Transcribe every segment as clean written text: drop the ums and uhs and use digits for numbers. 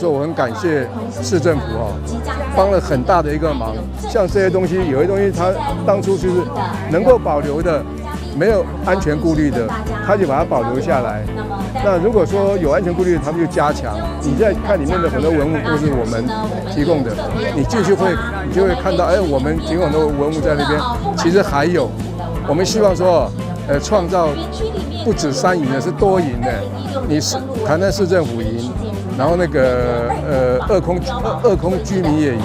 说，我很感谢市政府帮了很大的一个忙。像这些东西，有些东西它当初就是能够保留的，没有安全顾虑的，他就把它保留下来。那如果说有安全顾虑，他们就加强。你在看里面的很多文物都是我们提供的，你进去你就会看到，我们提供很多文物在那边，其实还有。我们希望说，创造不止3赢的，是多赢的。你是台南市政府赢，然后那个二空居民也赢，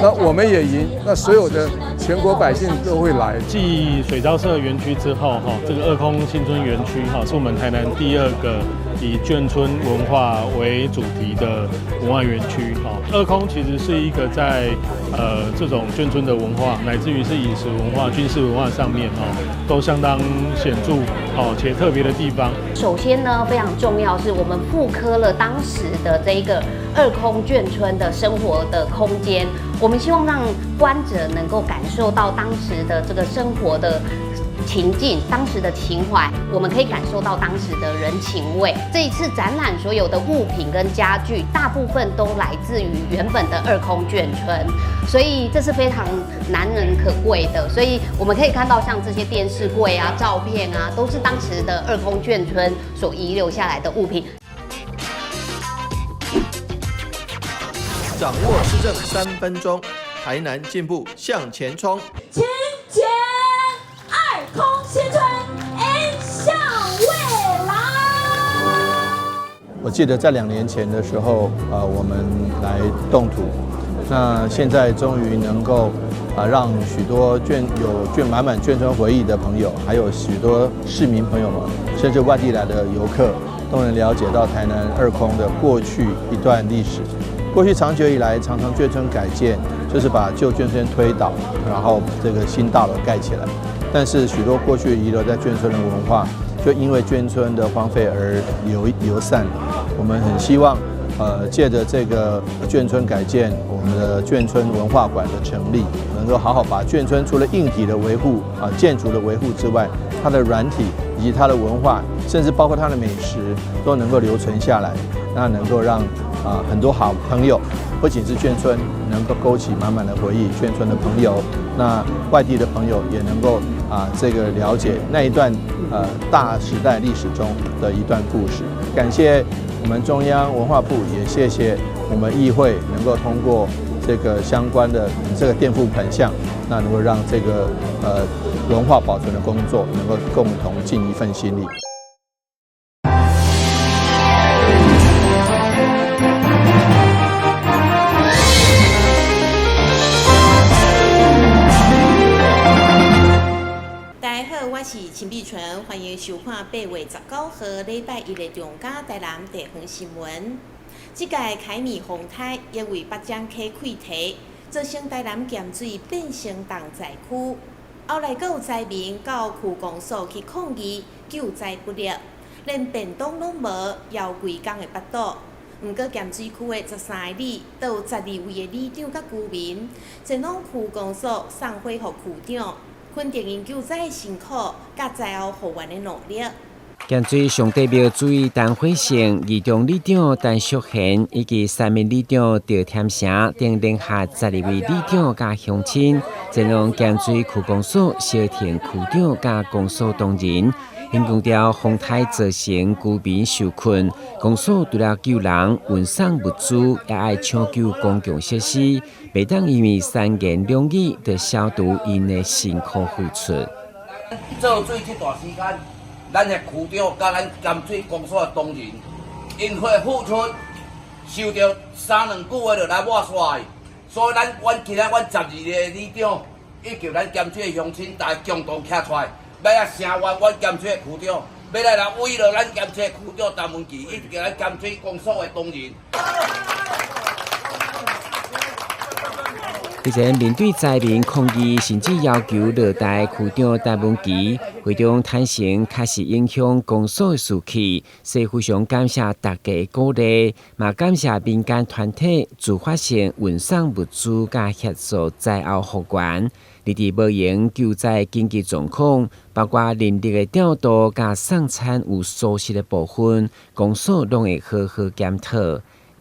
那我们也赢，那所有的全国百姓都会来。继水昭社园区之后，这个二空新村园区是我们台南第2个以眷村文化为主题的文化园区。二空其实是一个在这种眷村的文化，乃至于是饮食文化、军事文化上面都相当显著且特别的地方。首先呢，非常重要是我们复刻了当时的这一个二空眷村的生活的空间，我们希望让观者能够感受到当时的这个生活的情境，当时的情怀，我们可以感受到当时的人情味。这一次展览所有的物品跟家具，大部分都来自于原本的二空眷村，所以这是非常难能可贵的。所以我们可以看到，像这些电视柜啊、照片啊，都是当时的二空眷村所遗留下来的物品。掌握市政3分钟，台南进步向前冲。请柬二空新村迎向未来。我记得在2年前的时候，我们来动土，那现在终于能够让许多满满眷村回忆的朋友，还有许多市民朋友们，甚至外地来的游客，都能了解到台南二空的过去一段历史。过去长久以来，常常眷村改建就是把旧眷村推倒，然后这个新大楼盖起来。但是许多过去遗留在眷村的文化，就因为眷村的荒废而流散了。我们很希望，借着这个眷村改建，我们的眷村文化馆的成立，能够好好把眷村除了硬体的维护建筑的维护之外，它的软体以及它的文化，甚至包括它的美食，都能够留存下来，那能够让很多好朋友，不仅是眷村能够勾起满满的回忆，眷村的朋友，那外地的朋友也能够这个了解那一段大时代历史中的一段故事。感谢我们中央文化部，也谢谢我们议会能够通过这个相关的这个垫付款项，那能够让这个文化保存的工作能够共同尽一份心力。我是秦碧纯，欢迎收看8月19号礼拜1的中嘉台南地方新闻。这届凯米风台也为北漳溪开堤，造成台南咸水变成重灾区。后来，有灾民到区公所去抗议救灾不力，连便当拢无，要规工的巴肚。不过，咸水区的13个里，都有12位的里长甲居民，前往区公所送回予区长。肯定因救灾的辛苦，甲灾后复原的努力。咸水上代表主委陈辉成、二中里长陈淑贤以及3名里长赵添成等联合12位里长甲乡亲，前往咸水区公所小田区长甲公所同仁。因强调风台造成居民受困，公所除了救人、运送物资，也爱抢救公共设施，袂当因为3言2语就消除因的辛苦付出。做水这段时间，咱的区长甲咱咸水公所的同仁，因的付出受到3-2句话就来抹煞的，所以今仔阮12个里长，以及咱咸水的乡亲，大家共同站出来。要来声援阮咸水的区长，要来为了咱咸水的区长陈文琪，以及咱咸水公所的同仁。日前面对灾民抗议，甚至要求落台区长陈文琪，会中坦承确实影响公所的士气，所以非常感谢大家的鼓励，嘛感谢民间团体自发性运送物资，甲协助灾后复原。日伫无闲救灾紧急状况，包括人力的调度、甲送餐有疏失的部分，公所拢会好好检讨。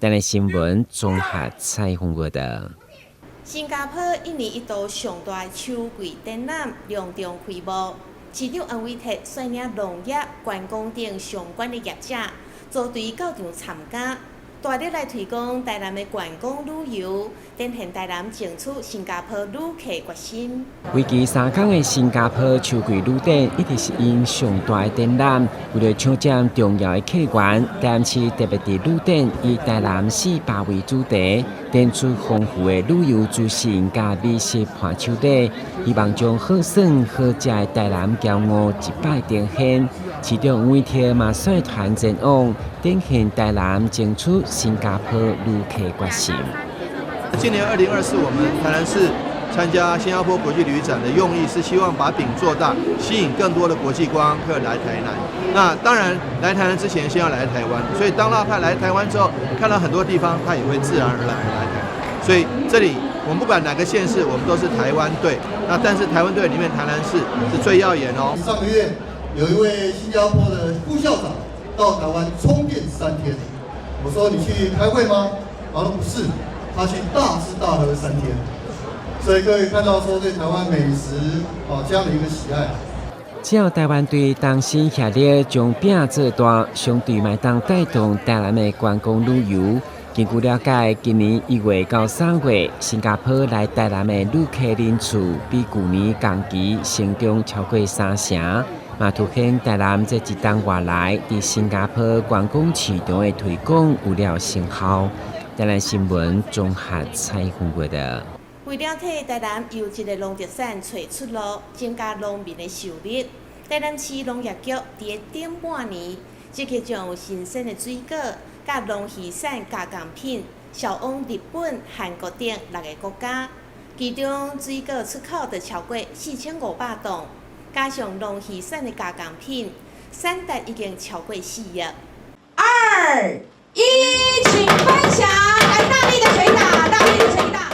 台南新闻综合采访报道。新加坡一年一度上大秋季展览隆重开幕，市长安伟特率领农业、观光等相关的业者组队到场参加，大力来推广台南的观光旅游，展现台南争取新加坡旅客决心。为期3天的新加坡秋季旅展，一直是因上大的展览，为了抢占重要的客源，台南市特别伫旅展以台南400为主题，展出丰富的旅游资讯加美食伴手礼，希望将好耍好食的台南骄傲一摆呈现。市长吴伟特嘛率团前往，展现台南争取新加坡旅客决心。今年2024，我们台南市参加新加坡国际旅展的用意是希望把饼做大，吸引更多的国际观光客来台南。那当然，来台南之前先要来台湾，所以当他来台湾之后，看到很多地方，他也会自然而然来台。所以这里我们不管哪个县市，我们都是台湾队。那但是台湾队里面，台南市是最耀眼哦。上个月有一位新加坡的副校长到台湾充电3天，我说你去开会吗？他说不是。他去大吃大喝3天，所以各位看到说对台湾美食这样的一个喜爱。只要台湾队同心协力，将饼做大，相对麦当带动台南的观光旅游。根据了解，今年1月到3月，新加坡来台南的旅客人次比去年同期成长超过3成，嘛凸显台南这一冬月来伫新加坡观光市场的推广有了成效。台南新闻综合采访报道。为了替台南优质的农特产找出路，增加农民的收入，台南市农业局伫顶半年积极将新鲜的水果、甲农渔产加工品销往日本、韩国等6个国家，其中水果出口就超过4500吨，加上农渔产的加工品，产值已经超过4亿。2、1，请分享，来大力的捶打，大力的捶打。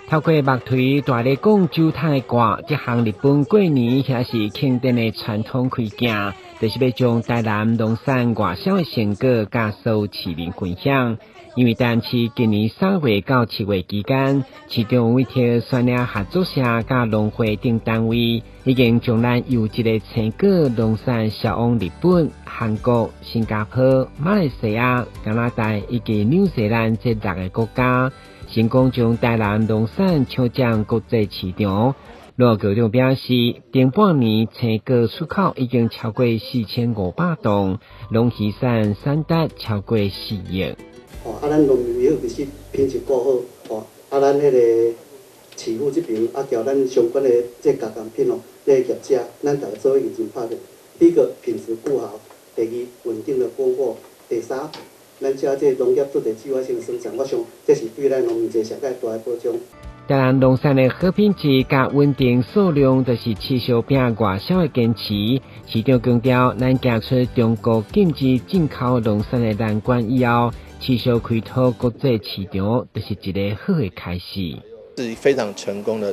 透过木槌大力讲酒桶的歌，这项日本过年也是庆典的传统开件，就是要将台南农产外销的成果甲所有市民分享。因为台南市今年3月到7月期间，市长吴伟特率领合作社甲农会等单位，已经将咱优质的青果农产销往日本、韩国、新加坡、马来西亚、加拿大以及纽西兰这6个国家，成功将台南农产抢占国际市场。陆局长表示，前半年青果出口已经超过4500吨，农渔产产值超过4亿。咱农民以后就是品质顾好，咱迄个市府这边叫咱相关的这加工品这业者，咱大家做已经拍的。第一个品质顾好，第二稳定的供货，第三，咱遮这农业做的计划性生产，我想这是对咱农民一个上界大的保障。台南农产的好品质甲稳定数量，就是吃烧饼外销的坚持。市长强调，咱行出中国禁止进口农产的难关以后，吃烧开拓国际市场，就是一个好的开始。是非常成功的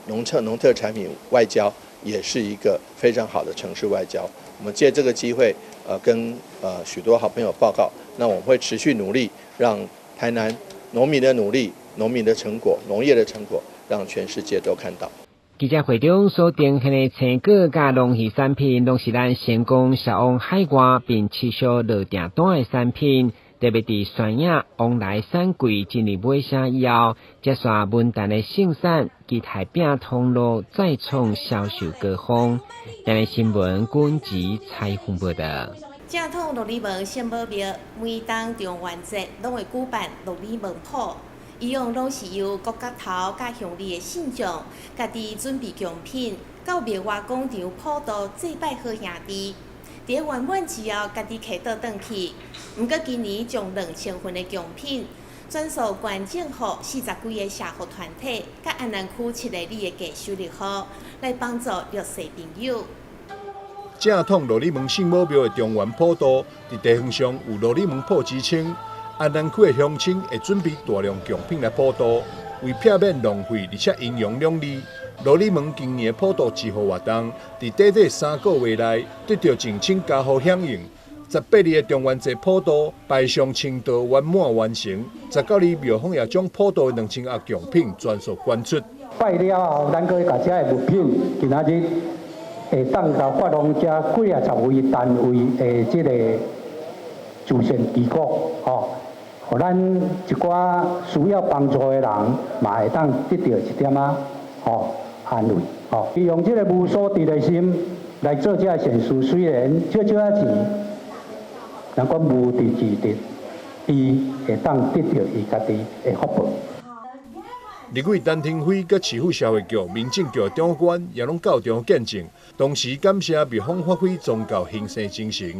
农特产品外交，也是一个非常好的城市外交。我们借这个机会，跟许多好朋友报告，那我们会持续努力，让台南农民的努力、农民的成果、农业的成果，让全世界都看到。记者会中所呈现的青果甲农渔产品，拢是咱成功销往海外并吃烧落订单的产品。特别伫山野往来产柜进入尾声以后，接续文旦的盛产，其台饼通路再创销售高峰。台南新闻军集采访报道。正统乐礼门圣母庙每当中元节拢会举办乐礼门铺，以往拢是由各角头甲乡里的信众家己准备贡品，到庙外广场普渡祭拜好兄弟。伫圆满之后，家己摕倒转去。毋过今年将2000份的贡品转送县政府40几个社福团体，甲安南区7个里的家收入户，来帮助弱势朋友。正统乐礼门圣母庙的中原普渡，伫地方上有乐礼门铺之称。安南区的乡亲会准备大量贡品来普渡，为避免浪费，而且营养两利。乐礼门今年的普渡集号活动，伫短短3个月内得到1000家户响应。18日的中元节普渡拜上青道圆满完成。19日庙方也将普渡的2000盒贡品全数捐出。拜了后，咱搁把这个物品，今仔日会当到发放这几啊10位单位的这个慈善机构，互咱一寡需要帮助的人，嘛会当得到一点安慰，用这个无所得的心来做这善事，虽然少少钱，但讲无地自得，伊会当得到伊家己的福报。立委陈廷辉甲市府消费局、民政局长官也拢到场见证，同时感谢庙方发挥宗教兴盛精神。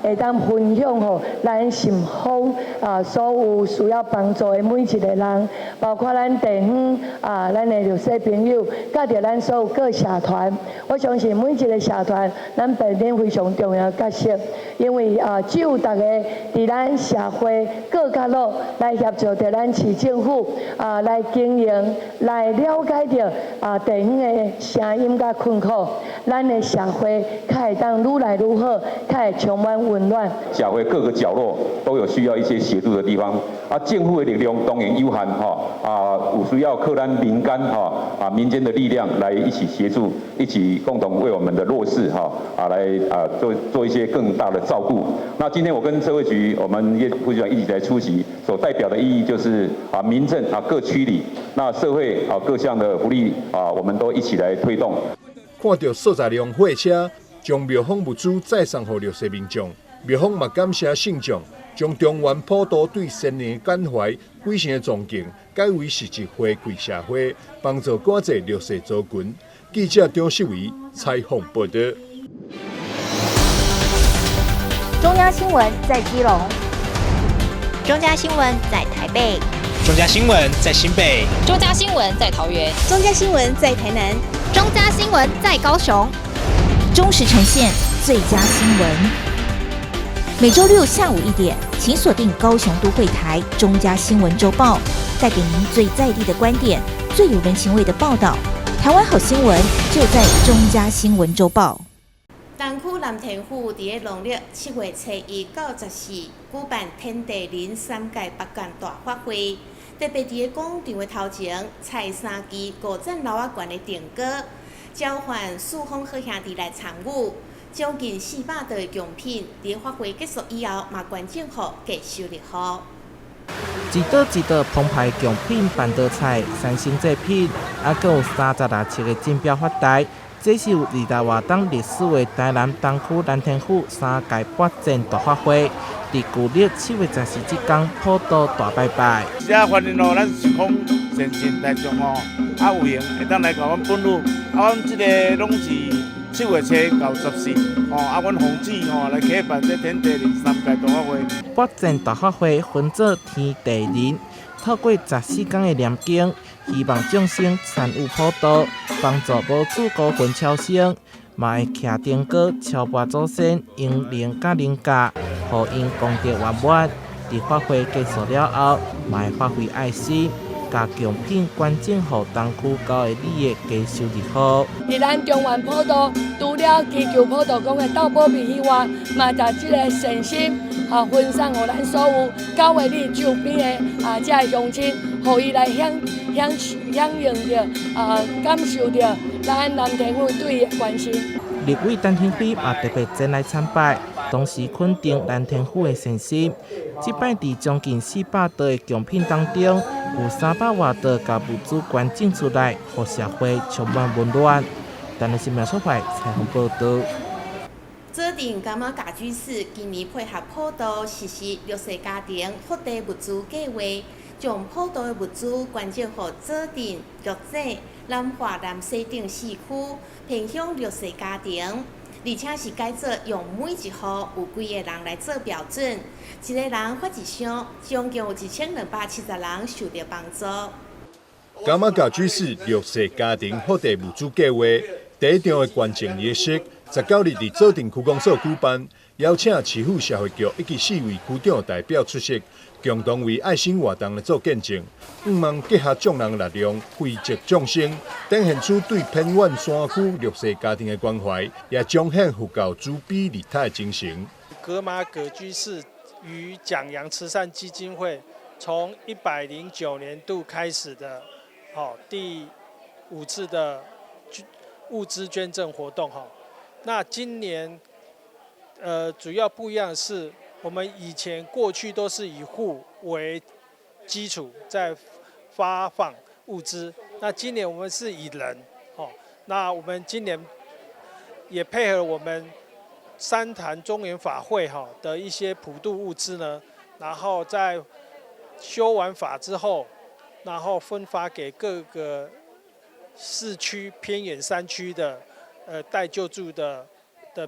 会当分享咱心方所有需要帮助的每一个人，包括咱地方咱的弱势朋友，甲着咱所有各社团。我相信每一个社团，咱扮演非常重要的角色，因为只有大家伫咱社会各角落来协助着咱市政府来经营，来了解着地方的声音甲困苦，咱的社会才会当愈来愈好，才会充满温暖。社会各个角落都有需要一些协助的地方，政府的力量当然有限有需要靠咱民间民间的力量来一起协助，一起共同为我们的弱势来做一些更大的照顾。那今天我跟社会局我们副局长一起来出席，所代表的意义就是民政各区里，那社会各项的福利我们都一起来推动。看到所在量货车将庙方物资再送给弱势民众。庙方嘛感谢信众，将中元普渡对先人感怀、鬼神的崇敬，改为实质回馈社会，帮助赶济弱势族群。记者张世伟采访报道。中央新闻在基隆，中嘉新闻在台北，中嘉新闻在新北，中嘉新闻在桃园，中嘉新闻在台南，中嘉新闻在高雄，忠实呈现最佳新闻。每周六下午1点，请锁定高雄都会台中嘉新闻周报，带给您最在地的观点，最有人情味的报道。台湾好新闻就在中嘉新闻周报。东区南田府伫个农历7月初1到14举办天地人3届北港大法会，特别伫个广场的头前蔡3支5盏楼仔悬的电歌，召唤四方好兄弟来参与。将近400多的贡品，伫法会结束以后，嘛捐赠予继续入户。一道一道澎湃贡品、办桌菜、三星制品，阁有36尺的金标发台。这是有2大外档历史的台南东区南田府3届8展大法会，伫旧历7月14这天普渡大拜拜。这欢迎咱是讲善信大众有闲会当来甲阮本路，阮这个拢是7月初到14，阮奉旨来举办这天地人3届大法会。8展大法会分做天地人，透过14天的念经，希望众生参与普渡，帮助无主孤魂超生，嘛会徛灯歌敲钵祖先，迎灵甲灵家，互因功德圆满。伫法会结束了后，嘛会发挥爱心。甲贡品捐赠予东区高的里的家属入户。伫咱中元普渡，除了祈求普渡公的斗保庇以外，嘛把这个善心分送予咱所有9个里周边的这个乡亲，互伊来响应着感受着咱南田府对伊的关心。立委陈廷辉嘛特别前来参拜，同时肯定南田府的善心。这摆伫将近400多的贡品当中，有300多多甲物资捐赠出来，互社会充满温暖。台南新闻所派采访报道。指定柑仔家居室今年配合普渡实施弱势家庭福地物资计划，将普渡的物资捐赠予指定弱势南华南西等4区偏向弱势家庭，而且是改做用每一户有几个人来做标准，一个人发一箱，总共有1270人受到帮助。柑仔家居室弱势家庭福地物资计划第一场的捐赠仪式，19日伫指定区公所举办，邀请市府社会局以及4位区长代表出席，共同为爱心活动来做见证。望结合众人力量，惠及众生，展现出对偏远山区弱势家庭的关怀，也彰显佛教慈悲利他的精神。格马葛居士与蒋洋慈善基金会从109年度开始的，第5次的物资捐赠活动哈。那今年主要不一样的是，我们过去都是以户为基础在发放物资，那今年我们是以人，那我们今年也配合我们三坛中原法会的一些普渡物资呢，然后在修完法之后，然后分发给各个市区偏远山区的待救助的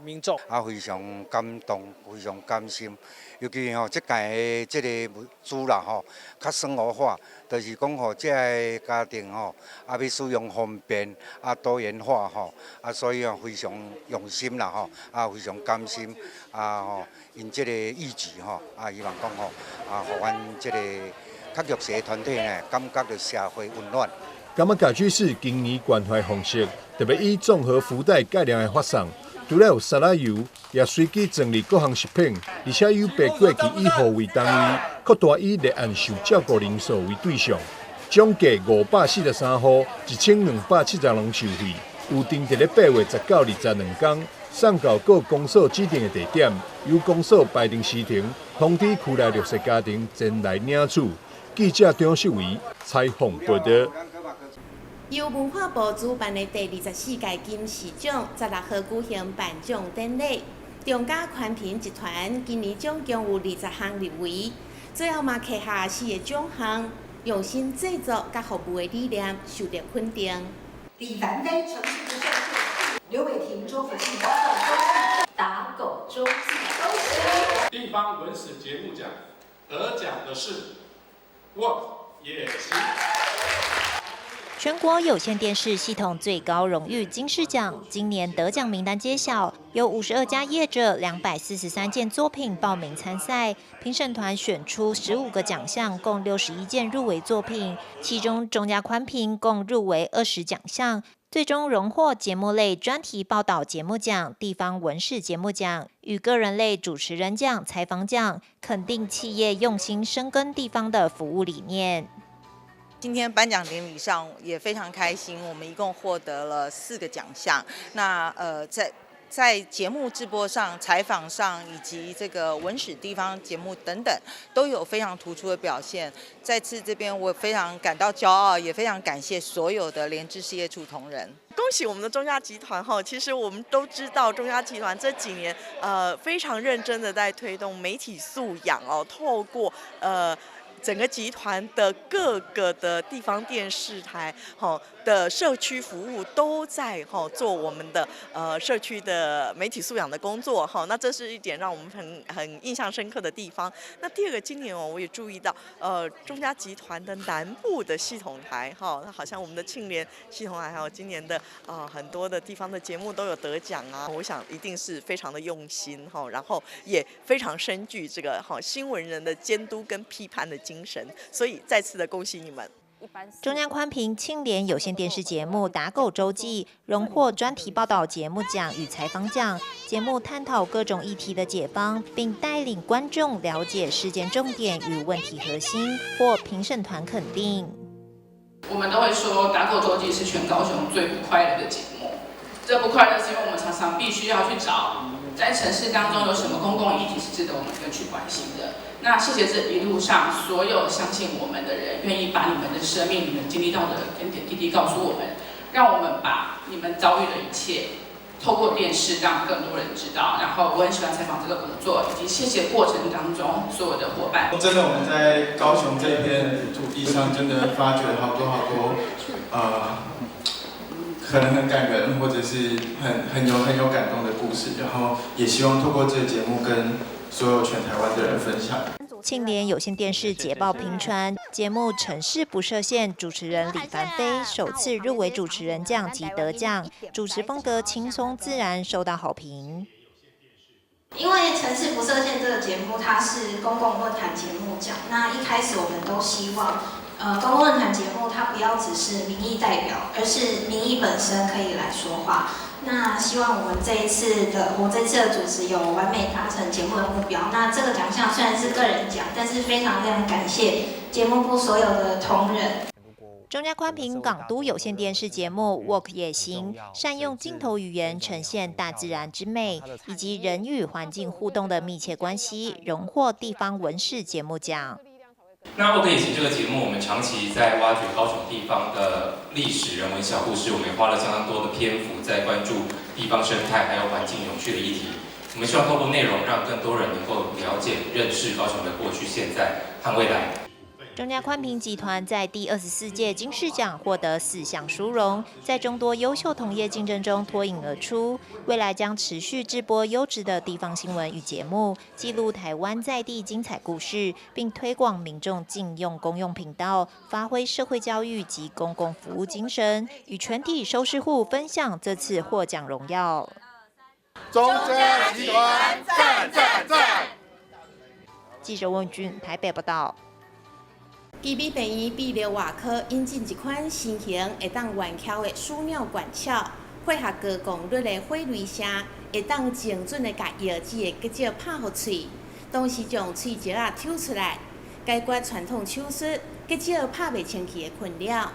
民众。非常感动，非常甘心。尤其这届这个物资啦较生活化，就是讲这个家庭要使用方便多元化所以非常用心啦非常甘心因这个义举希望讲互阮这个较弱势的团体呢，感觉到社会温暖。感觉居士今年关怀方式，特别以综合福袋概念的发送。除了有沙拉油，也随机整理各项食品，而且有把过去以户为单位，扩大以立案受照顾人数为对象，总计543户，1272人受惠。有定伫咧8月19日22天送到各公所指定的地点，由公所排定时程，通知区内弱势家庭前来领取。记者张秀维采访报道。由文化部主办的第24届金市奖16号举行颁奖典礼，中嘉宽频集团今年总共有20项入围，最后嘛旗下4个奖项，用心制作甲服务的理念受到肯定。李凡飞城市的胜利，刘伟霆周福庆打狗周记，恭喜！地方文史节目奖得奖的是我也行。全国有线电视系统最高荣誉金狮奖，今年得奖名单揭晓，有52家业者、243件作品报名参赛，评审团选出15个奖项，共61件入围作品，其中中嘉宽频共入围20奖项，最终荣获节目类专题报道节目奖、地方文史节目奖与个人类主持人奖、采访奖，肯定企业用心深耕地方的服务理念。今天颁奖典礼上也非常开心，我们一共获得了4个奖项。那在节目制播上、采访上以及这个文史地方节目等等，都有非常突出的表现。在次这边我非常感到骄傲，也非常感谢所有的联制事业处同仁。恭喜我们的中嘉集团哈！其实我们都知道，中嘉集团这几年非常认真的在推动媒体素养透过整个集团的各个的地方电视台的社区服务都在做我们的社区的媒体素养的工作那这是一点让我们很印象深刻的地方。那第二个，今年我也注意到中嘉集团的南部的系统台那好像我们的庆联系统台还有今年的很多的地方的节目都有得奖啊，我想一定是非常的用心然后也非常深具这个新闻人的监督跟批判的精神，所以再次的恭喜你们。中嘉宽频庆联有线电视节目《打狗周记》荣获专题报道节目奖与采访奖，节目探讨各种议题的解方，并带领观众了解事件重点与问题核心，获评审团肯定。我们都会说，《打狗周记》是全高雄最不快乐的节目。这不快乐是因为我们常常必须要去找，在城市当中有什么公共议题是值得我们去关心的。那谢谢这一路上所有相信我们的人，愿意把你们的生命、你们经历到的点点滴滴告诉我们，让我们把你们遭遇的一切，透过电视让更多人知道。然后我很喜欢采访这个工作，以及谢谢过程当中所有的伙伴。真的，我们在高雄这片土地上，真的发掘了好多可能很感人，或者是很有感动的故事。然后也希望透过这个节目跟所有全台湾的人分享。庆联有线电视捷报频传，节目《城市不设限》主持人李凡飞首次入围主持人奖及得奖，主持风格轻松自然，受到好评。因为《城市不设限》这个节目，它是公共论坛节目奖。那一开始我们都希望公共论坛节目它不要只是民意代表，而是民意本身可以来说话。那希望我这一次的主持有完美达成节目的目标。那这个奖项虽然是个人奖，但是非常感谢节目部所有的同仁。中嘉宽屏港都有线电视节目《Walk 夜行》善用镜头语言呈现大自然之美，以及人与环境互动的密切关系，荣获地方文史节目奖。那《Walk 夜行》这个节目，我们长期在挖掘高雄地方的历史人文小故事，我们也花了相当多的篇幅在关注地方生态还有环境永续的议题。我们希望透过内容，让更多人能够了解、认识高雄的过去、现在和未来。中嘉宽屏集团在第24届金视奖获得4项殊荣，在众多优秀同业竞争中脱颖而出。未来将持续制播优质的地方新闻与节目，记录台湾在地精彩故事，并推广民众禁用公用频道，发挥社会教育及公共服务精神，与全体收视户分享这次获奖荣耀。中嘉集团赞赞赞！记者温俊台北报道。基美病院泌尿外科引进一款新型会当圆翘的输尿管鞘，配合高功率的火雷声，会当精准的把药剂的结晶拍互喙，同时将喙舌抽出来，解决传统手术结晶拍袂清气的困扰。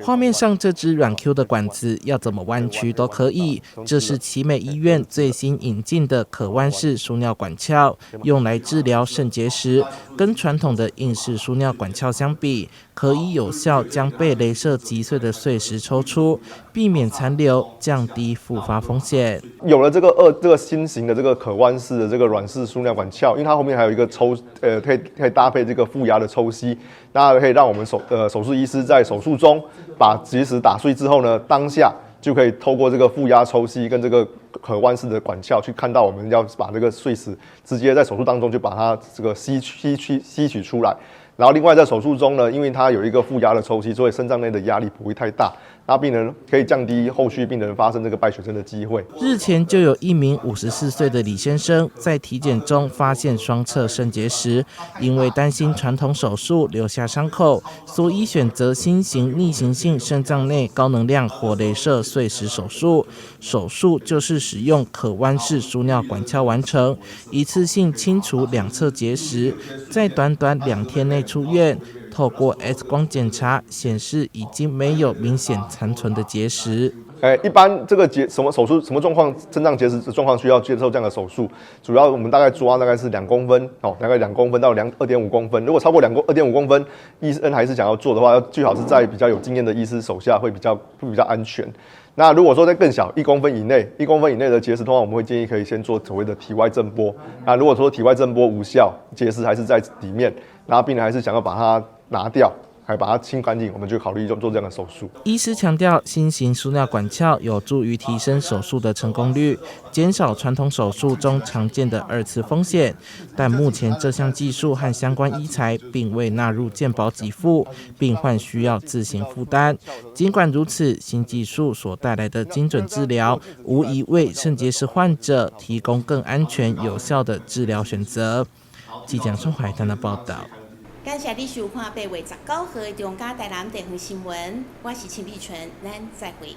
画面上这支软 Q 的管子要怎么弯曲都可以，这是奇美医院最新引进的可弯式输尿管鞘，用来治疗肾结石。跟传统的硬式输尿管鞘相比，可以有效将被雷射击碎的碎石抽出，避免残留，降低复发风险。有了这个新型的这个可弯式的这个软式输尿管鞘，因为它后面还有一个可以搭配这个负压的抽吸，那可以让我们手术医师在手术中把结石打碎之后呢，当下就可以透过这个负压抽吸跟这个可弯式的管鞘去看到我们要把这个碎石直接在手术当中就把它这个吸取出来。然后另外在手术中呢，因为它有一个负压的抽吸，所以肾脏内的压力不会太大，那病人可以降低后续病人发生这个败血症的机会。日前就有一名54岁的李先生在体检中发现双侧肾结石，因为担心传统手术留下伤口，所以选择新型逆行性肾脏内高能量火雷射碎石手术。手术就是使用可弯式输尿管鞘完成，一次性清除2侧结石，在短短2天内出院。透过 X 光检查显示已经没有明显残存的结石。一般这个什么手术什么状况，肾脏结石的状况需要接受这样的手术，主要我们大概抓大概是2公分大概2公分到2.5公分。如果超过2.5公分，医生还是想要做的话，最好是在比较有经验的医师手下会比较安全。那如果说在更小1公分以内的结石，通常我们会建议可以先做所谓的体外震波。那如果说体外震波无效，结石还是在里面，然后病人还是想要把它拿掉，还把它清干净，我们就考虑做这样的手术。医师强调，新型输尿管鞘有助于提升手术的成功率，减少传统手术中常见的2次风险。但目前这项技术和相关医材并未纳入健保给付，病患需要自行负担。尽管如此，新技术所带来的精准治疗，无疑为肾结石患者提供更安全有效的治疗选择。记者宋海丹的报道。感谢你收看8月19号的中嘉台南地方新闻，我是陈碧纯，咱再会。